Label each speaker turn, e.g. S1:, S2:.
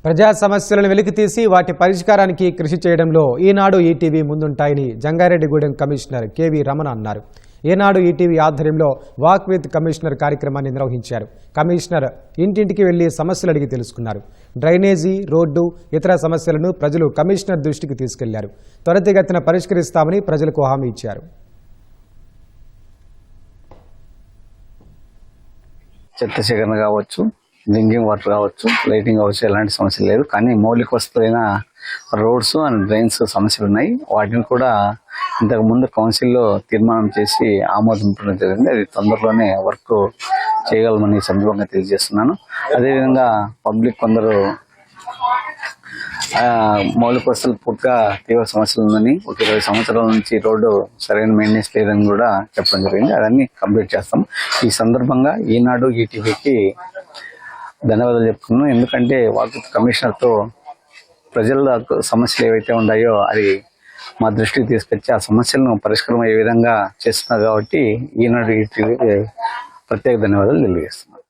S1: ప్రజా సమస్యలను వెలికితీసి వాటి పరిష్కారానికి కృషి చేయడంలో ఈనాడు ఈటీవీ ముందుంటాయని జంగారెడ్డిగూడెం కమిషనర్ కేవీ రమణ అన్నారు. ఈనాడు ఈటీవీ ఆధ్వర్యంలో వాక్ విత్ కమిషనర్ కార్యక్రమాన్ని నిర్వహించారు. కమిషనర్ ఇంటింటికి వెళ్లి సమస్యలు అడిగి తెలుసుకున్నారు. డ్రైనేజీ, రోడ్డు, ఇతర సమస్యలను ప్రజలు కమిషనర్ దృష్టికి తీసుకెళ్లారు. త్వరితగతిన పరిష్కరిస్తామని ప్రజలకు హామీ ఇచ్చారు.
S2: చెత్త సేకరణ కావచ్చు, డ్రింకింగ్ వాటర్ కావచ్చు, లైటింగ్ కావచ్చు, ఎలాంటి సమస్యలు లేదు. కానీ మౌలిక వస్తువులైన రోడ్స్ అండ్ డ్రైన్స్ సమస్యలు ఉన్నాయి. వాటిని కూడా ఇంతకు ముందు కౌన్సిల్లో తీర్మానం చేసి ఆమోదించడం జరిగింది. అది తొందరలోనే వర్క్ చేయగలమని సందర్భంగా తెలియజేస్తున్నాను. అదేవిధంగా పబ్లిక్ కొందరు మౌలిక వస్తువులు పూర్తిగా తీవ్ర సమస్యలు ఉందని, ఒక 20 సంవత్సరాల నుంచి రోడ్డు సరైన మెయింటెనెన్స్ లేదని కూడా చెప్పడం జరిగింది. అవన్నీ కంప్లీట్ చేస్తాం. ఈ సందర్భంగా ఈనాడు ఈటీవీకి ధన్యవాదాలు చెప్తున్నాను. ఎందుకంటే వాక్ కమిషనర్తో ప్రజల సమస్యలు ఏవైతే ఉన్నాయో అది మా దృష్టికి తీసుకొచ్చి ఆ సమస్యలను పరిష్కారం అయ్యే విధంగా చేస్తున్నారు. కాబట్టి ఈనాడు ఈటీవీకి ప్రత్యేక ధన్యవాదాలు తెలియజేస్తున్నాను.